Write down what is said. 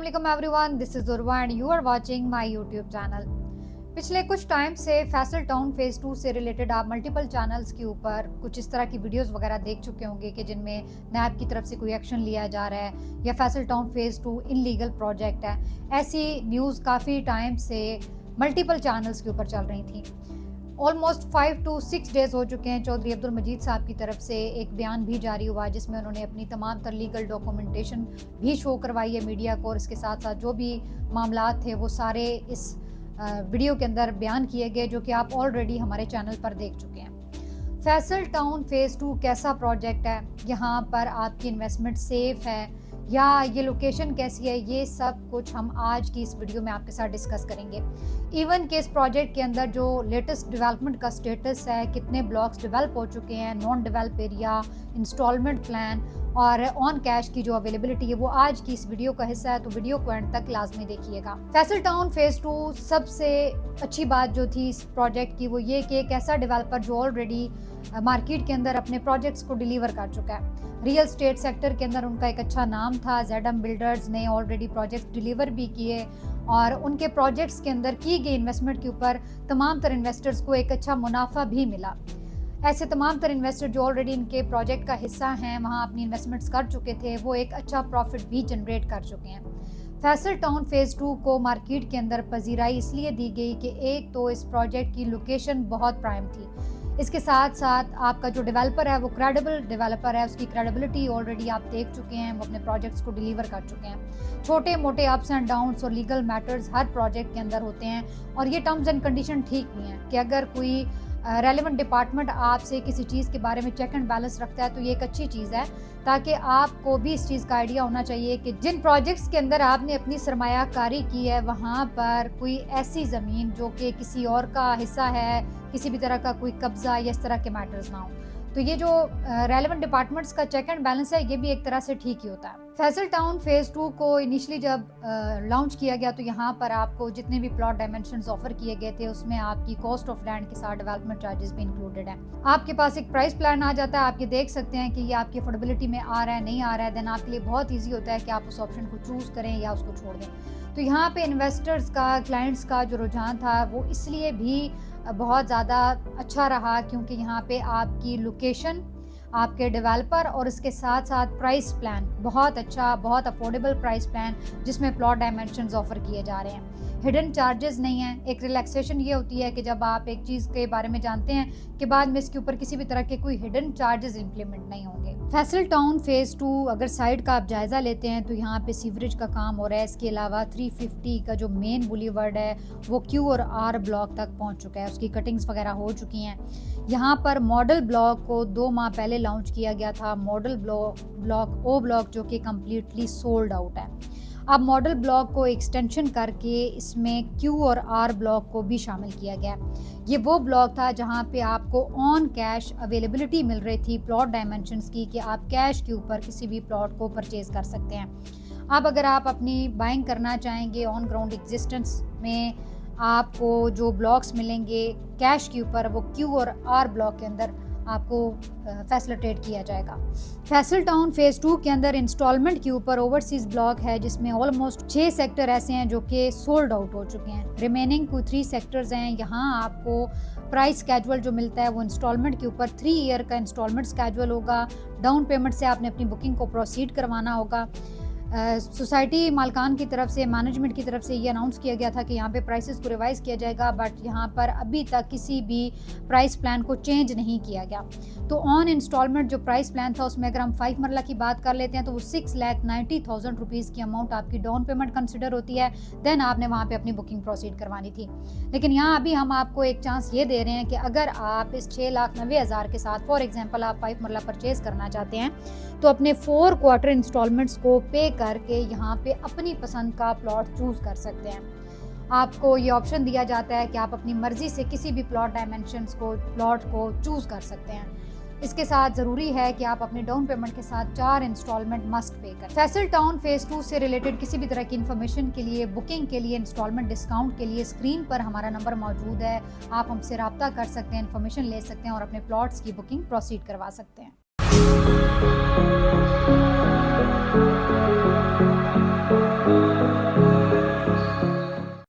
अस्सलाम everyone, this is Urwa and you are watching my YouTube channel. पिछले कुछ time से फैसल टाउन फेज़ 2 से रिलेटेड आप मल्टीपल चैनल्स के ऊपर कुछ इस तरह की वीडियोस वगैरह देख चुके होंगे कि जिनमें नैब की तरफ से कोई एक्शन लिया जा रहा है या Faisal town phase 2 illegal project है। ऐसी न्यूज़ काफ़ी टाइम से मल्टीपल चैनल्स के ऊपर चल रही थी। ऑलमोस्ट 5 to 6 डेज़ हो चुके हैं। चौधरी अब्दुल मजीद साहब की तरफ से एक बयान भी जारी हुआ जिसमें उन्होंने अपनी तमाम तर लीगल डॉक्यूमेंटेशन भी शो करवाई है मीडिया को, और इसके साथ साथ जो भी मामलात थे वो सारे इस वीडियो के अंदर बयान किए गए, जो कि आप ऑलरेडी हमारे चैनल पर देख चुके हैं। फैसल टाउन फेज़ 2 कैसा प्रोजेक्ट है, यहाँ पर आपकी इन्वेस्टमेंट सेफ़ है या ये लोकेशन कैसी है, ये सब कुछ हम आज की इस वीडियो में आपके साथ डिस्कस करेंगे। इवन के इस प्रोजेक्ट के अंदर जो लेटेस्ट डेवलपमेंट का स्टेटस है, कितने ब्लॉक्स डेवलप हो चुके हैं, non develop area, installment plan और ऑन कैश की जो अवेलेबिलिटी है, वो आज की इस वीडियो का हिस्सा है, तो वीडियो को एंड तक लाजमी देखिएगा। फैसल टाउन फेज़ 2 सबसे अच्छी बात जो थी इस प्रोजेक्ट की वो ये कि एक ऐसा डेवलपर जो ऑलरेडी मार्केट के अंदर अपने प्रोजेक्ट्स को डिलीवर कर चुका है। रियल स्टेट सेक्टर के अंदर उनका एक अच्छा नाम था। ZM बिल्डर्स ने ऑलरेडी प्रोजेक्ट डिलीवर भी किए और उनके प्रोजेक्ट्स के अंदर की गई इन्वेस्टमेंट के ऊपर तमाम तर इन्वेस्टर्स को एक अच्छा मुनाफा भी मिला। ऐसे तमाम तर इन्वेस्टर जो ऑलरेडी इनके प्रोजेक्ट का हिस्सा हैं, वहाँ अपनी इन्वेस्टमेंट्स कर चुके थे, वो एक अच्छा प्रॉफिट भी जनरेट कर चुके हैं। फैसल टाउन फेज़ 2 को मार्केट के अंदर पजीराई इसलिए दी गई कि एक तो इस प्रोजेक्ट की लोकेशन बहुत प्राइम थी, इसके साथ साथ आपका जो डेवलपर है वो क्रेडिबल डेवलपर है, उसकी क्रेडिबिलिटी ऑलरेडी आप देख चुके हैं, वो अपने प्रोजेक्ट्स को डिलीवर कर चुके हैं। छोटे मोटे अप्स एंड डाउन्स और लीगल मैटर्स हर प्रोजेक्ट के अंदर होते हैं, और ये टर्म्स एंड कंडीशन ठीक नहीं है कि अगर कोई रेलेवेंट डिपार्टमेंट आपसे किसी चीज़ के बारे में चेक एंड बैलेंस रखता है तो ये एक अच्छी चीज़ है, ताकि आपको भी इस चीज़ का आइडिया होना चाहिए कि जिन प्रोजेक्ट्स के अंदर आपने अपनी सरमायाकारी की है वहाँ पर कोई ऐसी ज़मीन जो कि किसी और का हिस्सा है, किसी भी तरह का कोई कब्जा या इस तरह के मैटर्स ना हो। तो ये जो रेलेवेंट डिपार्टमेंट्स का चेक एंड बैलेंस है, ये भी एक तरह से ठीक ही होता है। फैसल टाउन फेज़ 2 को इनिशियली जब लॉन्च किया गया तो यहाँ पर आपको जितने भी प्लॉट डायमेंशंस ऑफर किए गए थे उसमें आपकी कॉस्ट ऑफ लैंड के साथ डेवलपमेंट चार्जेस भी इंक्लूडेड है। आपके पास एक प्राइस प्लान आ जाता है, आप ये देख सकते हैं कि ये आपकी अफोर्डेबिलिटी में आ रहा है नहीं आ रहा है, देन आपके लिए बहुत ईजी होता है कि आप उस ऑप्शन को चूज़ करें या उसको छोड़ दें। तो यहाँ पे इन्वेस्टर्स का, क्लाइंट्स का जो रुझान था वो इसलिए भी बहुत ज़्यादा अच्छा रहा क्योंकि यहाँ पे आपकी लोकेशन, आपके डेवलपर और इसके साथ साथ प्राइस प्लान बहुत अच्छा, बहुत अफोर्डेबल प्राइस प्लान जिसमें प्लॉट डायमेंशंस ऑफर किए जा रहे हैं। हिडन चार्जेस नहीं है। एक रिलैक्सेशन ये होती है कि जब आप एक चीज़ के बारे में जानते हैं कि बाद में इसके ऊपर किसी भी तरह के कोई हिडन चार्जेस इंप्लीमेंट नहीं होंगे। फैसल टाउन फेज़ 2 अगर साइड का आप जायज़ा लेते हैं तो यहाँ पे सीवरेज का काम हो रहा है। इसके अलावा 350 का जो मेन बुलीवर्ड है वो Q और R ब्लॉक तक पहुँच चुका है, उसकी कटिंग्स वगैरह हो चुकी हैं। यहाँ पर मॉडल ब्लॉक को 2 माह पहले लॉन्च किया गया था। मॉडल ब्लॉक O ब्लॉक जो कि कम्प्लीटली सोल्ड आउट है। अब मॉडल ब्लॉक को एक्सटेंशन करके इसमें Q और R ब्लॉक को भी शामिल किया गया। ये वो ब्लॉक था जहां पे आपको ऑन कैश अवेलेबिलिटी मिल रही थी प्लॉट डायमेंशंस की, कि आप कैश के ऊपर किसी भी प्लॉट को परचेज कर सकते हैं। अब अगर आप अपनी बाइंग करना चाहेंगे ऑन ग्राउंड एग्जिस्टेंस में, आपको जो ब्लॉक्स मिलेंगे कैश के ऊपर वो Q और R ब्लॉक के अंदर आपको फैसिलिटेट किया जाएगा। फैसल टाउन फेज़ 2 के अंदर इंस्टॉलमेंट के ऊपर ओवरसीज ब्लॉक है जिसमें ऑलमोस्ट 6 सेक्टर ऐसे हैं जो कि सोल्ड आउट हो चुके हैं। रिमेनिंग कोई 3 सेक्टर्स हैं। यहाँ आपको प्राइस स्केजुअल जो मिलता है वो इंस्टॉलमेंट के ऊपर 3 ईयर का इंस्टॉलमेंट स्केजुअल होगा। डाउन पेमेंट से आपने अपनी बुकिंग को प्रोसीड करवाना होगा। सोसाइटी मालकान की तरफ से, मैनेजमेंट की तरफ से ये अनाउंस किया गया था कि यहाँ पे प्राइसेस को रिवाइज़ किया जाएगा, बट यहाँ पर अभी तक किसी भी प्राइस प्लान को चेंज नहीं किया गया। तो ऑन इंस्टॉलमेंट जो प्राइस प्लान था उसमें अगर हम 5 मरला की बात कर लेते हैं तो वो 6,90,000 रुपीज़ की अमाउंट आपकी डाउन पेमेंट कंसिडर होती है। देन आपने वहाँ पे अपनी बुकिंग प्रोसीड करवानी थी। लेकिन यहाँ अभी हम आपको एक चांस ये दे रहे हैं कि अगर आप इस 6,90,000 के साथ फॉर एग्जाम्पल आप 5 मरला परचेज करना चाहते हैं तो अपने 4 क्वार्टर इंस्टॉलमेंट्स को पे करके यहाँ पे अपनी पसंद का प्लॉट चूज कर सकते हैं। आपको ये ऑप्शन दिया जाता है कि आप अपनी मर्जी से किसी भी प्लॉट डायमेंशंस को, प्लॉट को चूज कर सकते हैं। इसके साथ ज़रूरी है कि आप अपने डाउन पेमेंट के साथ 4 इंस्टॉलमेंट मस्ट पे करें। फैसल टाउन फेज़ 2 से रिलेटेड किसी भी तरह की इन्फॉर्मेशन के लिए, बुकिंग के लिए, इंस्टॉलमेंट डिस्काउंट के लिए स्क्रीन पर हमारा नंबर मौजूद है। आप हमसे रब्ता कर सकते हैं, इन्फॉर्मेशन ले सकते हैं और अपने प्लॉट्स की बुकिंग प्रोसीड करवा सकते हैं।